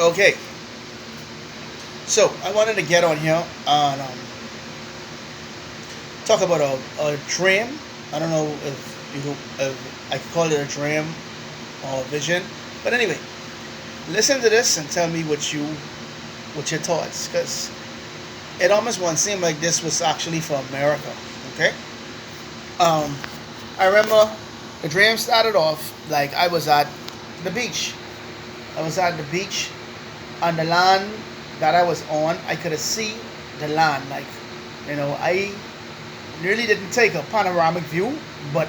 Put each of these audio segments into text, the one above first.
Okay, so I wanted to get on here and talk about a dream. I don't know if I could call it a dream or vision, but anyway, listen to this and tell me what your thoughts, because it almost won't seem like this was actually for America. Okay, um, I remember the dream started off like I was at the beach. I was at the beach on the land that I was on. I could see the land, like I really didn't take a panoramic view, but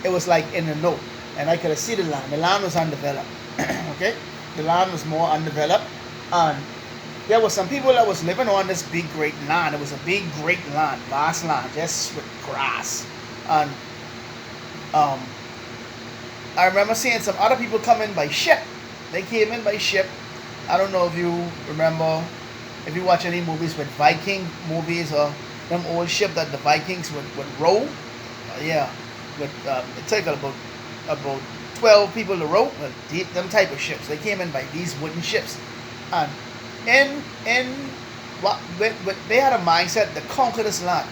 it was like in the note, and I could see the land. The land was undeveloped. Okay, the land was more undeveloped, and there was some people that was living on this big great land. It was a big great land, vast land, just with grass, and um, I remember seeing some other people come in by ship. They came in by ship. I don't know if you remember, if you watch any movies with Viking movies or them old ship that the Vikings would row. Yeah, it take about 12 people to row. Well, them type of ships. They came in by these wooden ships, and in what they had a mindset to conquer this land,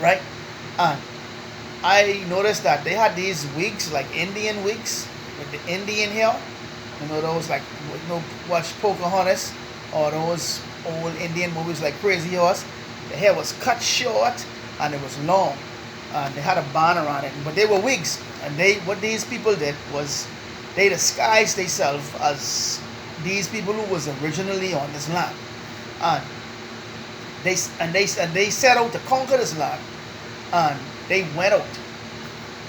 right? And I noticed that they had these wigs, like Indian wigs, with the Indian hair. Those like watch Pocahontas or those old Indian movies like Crazy Horse. The hair was cut short and it was long, and they had a band around it. But they were wigs, and what these people did was they disguised themselves as these people who was originally on this land, and they set out to conquer this land, and they went out.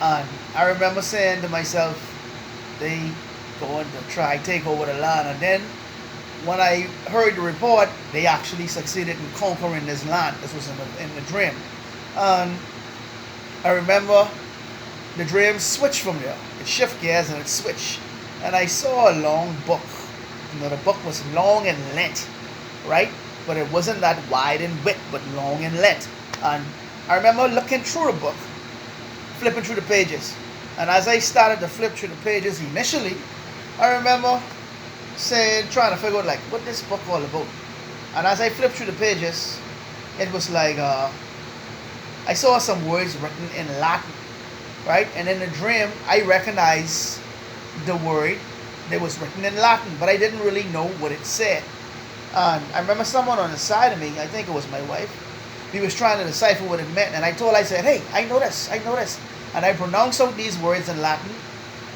And I remember saying to myself, they going to try take over the land. And then when I heard the report, they actually succeeded in conquering this land. This was in the dream. And I remember the dream switched from there. It shift gears and it switched. And I saw a long book. The book was long in length, right? But it wasn't that wide in width, but long in length. And I remember looking through the book, flipping through the pages. And as I started to flip through the pages initially, I remember trying to figure out like what this book all about. And as I flipped through the pages, it was like I saw some words written in Latin, right? And in the dream, I recognized the word that was written in Latin, but I didn't really know what it said. And I remember someone on the side of me, I think it was my wife, he was trying to decipher what it meant. And I said, hey, I know this. And I pronounced out these words in Latin,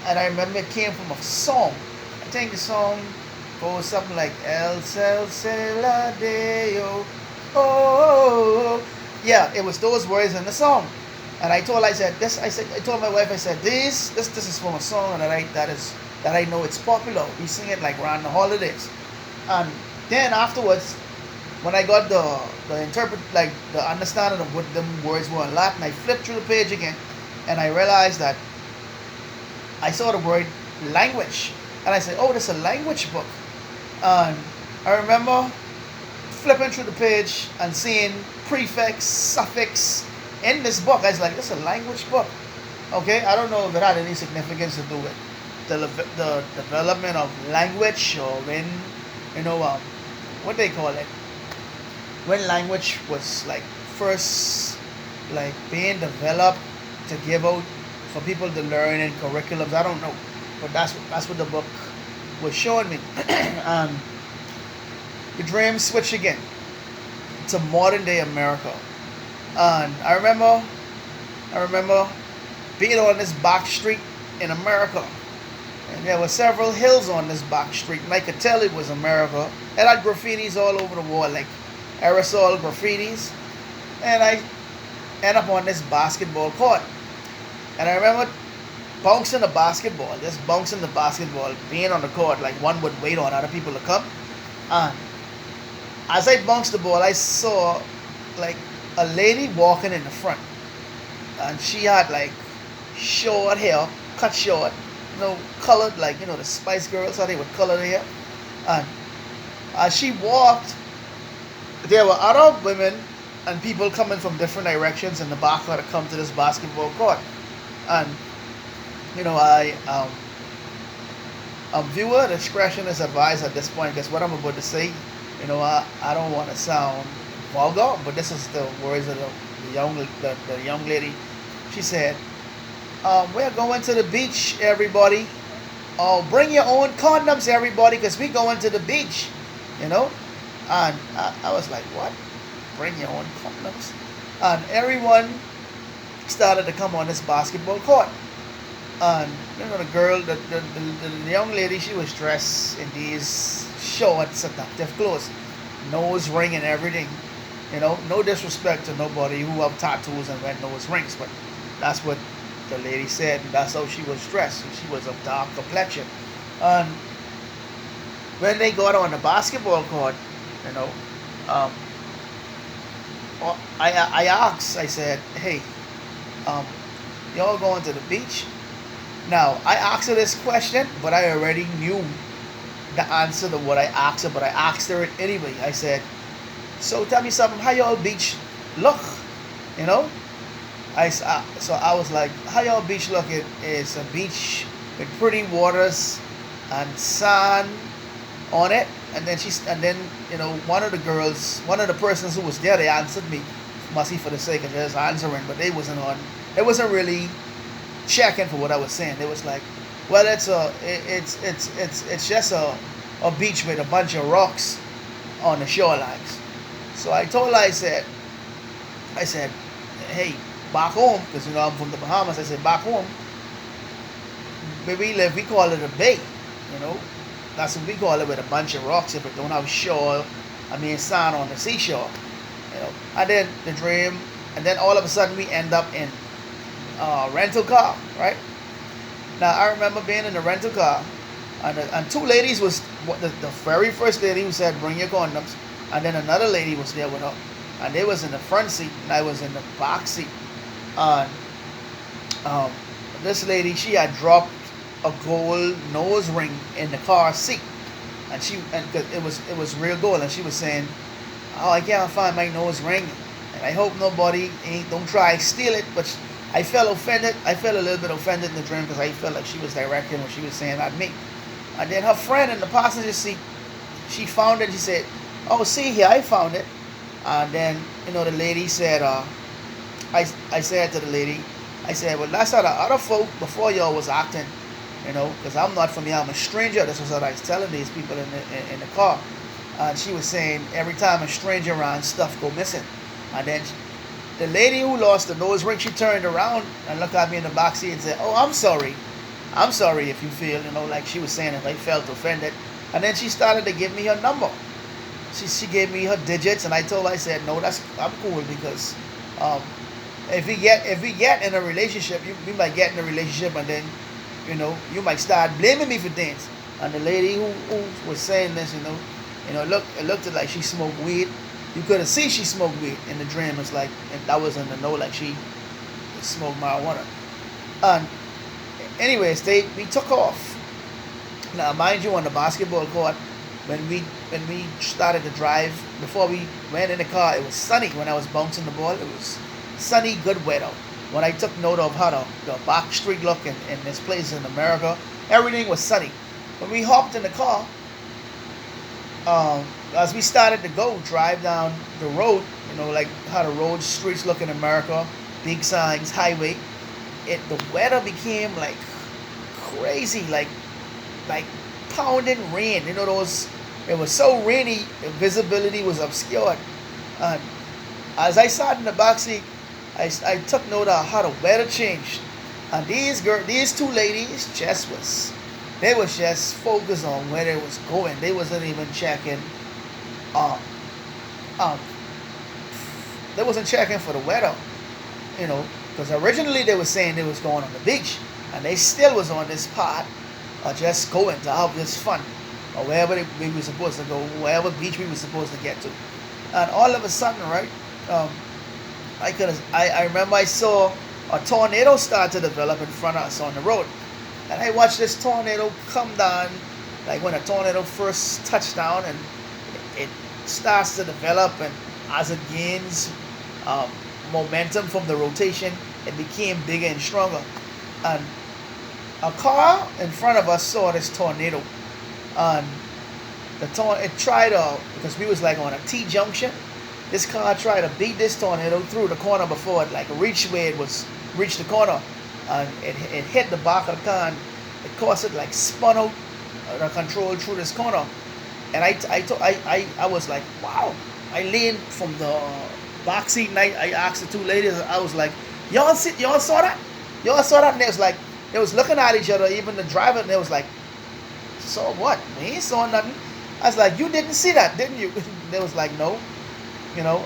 and I remember it came from a song. I think the song goes something like El Cel Deo. Oh, yeah, it was those words in the song. And I told my wife, I said, this is from a song that I know it's popular. We sing it like around the holidays. And then afterwards, when I got the understanding of what the words were in Latin, I flipped through the page again, and I realized that I saw the word language, and I said, "Oh, this is a language book." And I remember flipping through the page and seeing prefix, suffix in this book. I was like, "This is a language book." Okay, I don't know if it had any significance to do with the development of language, or when what they call it, when language was like first like being developed to give out for people to learn in curriculums. I don't know, but that's what the book was showing me. um, the dream switch again to modern day America, and I remember being on this back street in America, and there were several hills on this back street, and I could tell it was America. It had graffitis all over the wall, like aerosol graffitis, and I end up on this basketball court. And I remember bouncing the basketball, being on the court, like one would wait on other people to come. And as I bounced the ball, I saw like a lady walking in the front, and she had like short hair, cut short, colored like the Spice Girls, how they would color their hair. And as she walked, there were other women and people coming from different directions in the back to come to this basketball court. And I Viewer discretion is advised at this point, because what I'm about to say, I don't want to sound vulgar, but this is the words of the young lady. She said, "We're going to the beach, everybody. Oh, bring your own condoms, everybody, because we going to the beach." You know, and I was like, "What? Bring your own condoms?" And everyone started to come on this basketball court. And the girl, the young lady, she was dressed in these short, seductive clothes, nose ring and everything. No disrespect to nobody who have tattoos and wear nose rings, but that's what the lady said, and that's how she was dressed. She was of dark complexion. And when they got on the basketball court, you know, um, I asked, I said, "Hey, y'all going to the beach?" Now, I asked her this question, but I already knew the answer to what I asked her, but I asked her it anyway. I said, "So tell me something, how y'all beach look?" You know? So I was like, "How y'all beach look?" It is a beach with pretty waters and sand on it. And then one of the persons who was there, they answered me, must be for the sake of just answering, but they wasn't really checking for what I was saying. They was like, "Well, it's just a beach with a bunch of rocks on the shorelines." So I told her, I said, "Hey, back home, because I'm from the Bahamas." I said, "Back home, where we live, we call it a bay. You know, that's what we call it, with a bunch of rocks if it don't have sand on the seashore." And then and then all of a sudden we end up in rental car, right? Now I remember being in the rental car, and two ladies was the very first lady who said, "Bring your condoms," and then another lady was there with her, and they was in the front seat and I was in the back seat. And this lady, she had dropped a gold nose ring in the car seat, and cause it was real gold, and she was saying, "Oh, I can't find my nose ring, and I hope nobody don't try to steal it." But I felt offended. I felt a little bit offended in the dream, because I felt like she was directing what she was saying at me. And then her friend in the passenger seat, she found it. She said, "Oh, see here, I found it." And then the lady said, I said to the lady, I said, "Well, that's how the other folk before y'all was acting, because I'm not from here, I'm a stranger." This was what I was telling these people in the car. And she was saying, every time a stranger around, stuff go missing. And then the lady who lost the nose ring, she turned around and looked at me in the back seat and said, "Oh, I'm sorry. I'm sorry if you feel, like she was saying, if I felt offended." And then she started to give me her number. She gave me her digits, and I told her, I said, "No, I'm cool, because if we get in a relationship, we might get in a relationship, and then you might start blaming me for things." And the lady who was saying this, it looked like she smoked weed. You could have seen she smoked weed in the dream. It's like, and that was in the know, like she smoked marijuana. And anyways, we took off. Now, mind you, on the basketball court, when we started to drive, before we went in the car, it was sunny. When I was bouncing the ball, it was sunny, good weather. When I took note of how the back street look in this place in America, everything was sunny. When we hopped in the car, as we started to drive down the road, like how the road streets look in America, big signs, highway, the weather became like crazy, like pounding rain. It was so rainy, the visibility was obscured. And as I sat in the back seat, I took note of how the weather changed. And these two ladies they was just focused on where they was going. They wasn't even checking. They wasn't checking for the weather, because originally they were saying they was going on the beach, and they still was on this part, just going to have this fun, or wherever we were supposed to go, wherever beach we were supposed to get to. And all of a sudden, right, I remember I saw a tornado start to develop in front of us on the road. And I watched this tornado come down, like when a tornado first touched down, and it starts to develop, and as it gains momentum from the rotation, it became bigger and stronger. And a car in front of us saw this tornado, and it tried to, because we was like on a T junction. This car tried to beat this tornado through the corner before it like reached where it was reached the corner, and it hit the back of the car. And it caused it like spun out the control through this corner, and I was like, wow. I leaned from the back seat and I asked the two ladies. I was like, y'all saw that? Y'all saw that? And they was looking at each other, even the driver, and they was like, saw what? We ain't saw nothing. I was like, you didn't see that, didn't you? They was like, no. You know,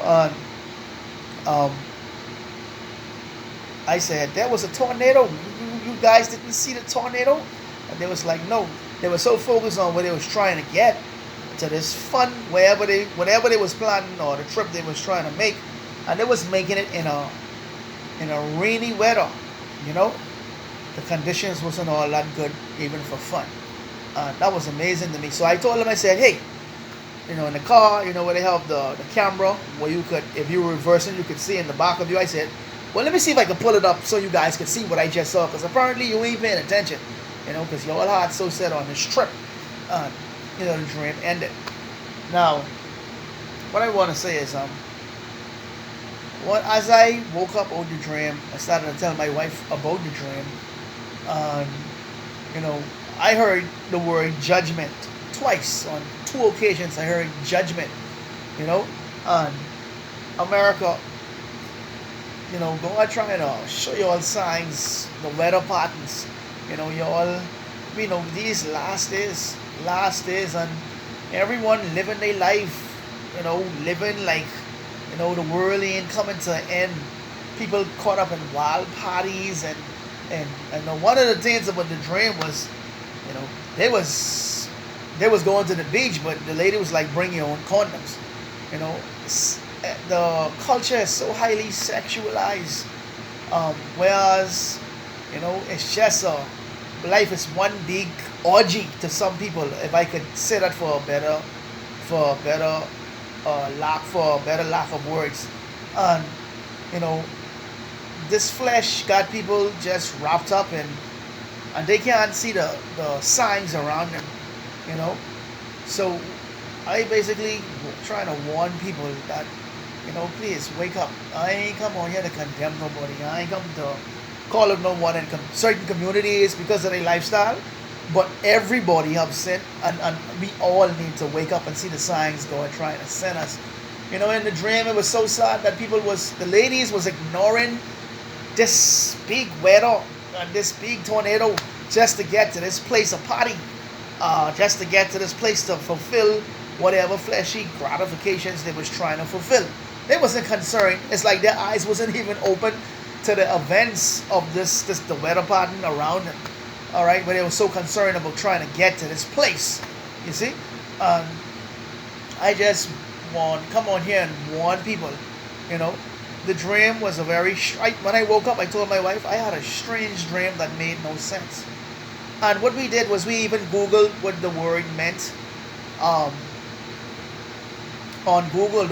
um, I said, there was a tornado. You guys didn't see the tornado? And they was like, no. They were so focused on what they was trying to get to this fun, whatever they was planning, or the trip they was trying to make, and they was making it in a rainy weather. You know, the conditions wasn't all that good even for fun. That was amazing to me. So I told them, I said, hey, you know, in the car, you know, where they have the camera, where you could, if you were reversing, you could see in the back of you. I said, well, let me see if I can pull it up so you guys can see what I just saw, because apparently you ain't paying attention, you know, because your heart so set on this trip. You know, the dream ended. Now, what I want to say is, as I woke up out the dream, I started to tell my wife about the dream. You know, I heard the word judgment twice. On two occasions, I heard judgment. You know, America. You know, God trying to show you all signs, the weather patterns. You know, you know, these last days, and everyone living their life. You know, living like, you know, the world ain't coming to an end. People caught up in wild parties, and one of the things about the dream was, you know, they was going to the beach, but the lady was like, bring your own condoms. You know, the culture is so highly sexualized, whereas, you know, it's just life is one big orgy to some people, if I could say that for a better lack of words. And you know, this flesh got people just wrapped up in, and they can't see the signs around them, you know. So I basically trying to warn people that, you know, please wake up. I ain't come on here to condemn nobody. I ain't come to call out no one in certain communities because of their lifestyle. But everybody have sinned, and we all need to wake up and see the signs God trying to send us. You know, in the dream, it was so sad that the ladies was ignoring this big weather and this big tornado just to get to this place of party, just to get to this place to fulfill whatever fleshy gratifications they was trying to fulfill. They wasn't concerned. It's like their eyes wasn't even open to the events of the weather pattern around them. All right, but they were so concerned about trying to get to this place. You see, I just want to come on here and warn people. You know, the dream was when I woke up, I told my wife I had a strange dream that made no sense. And what we did was we even Googled what the word meant. On Google,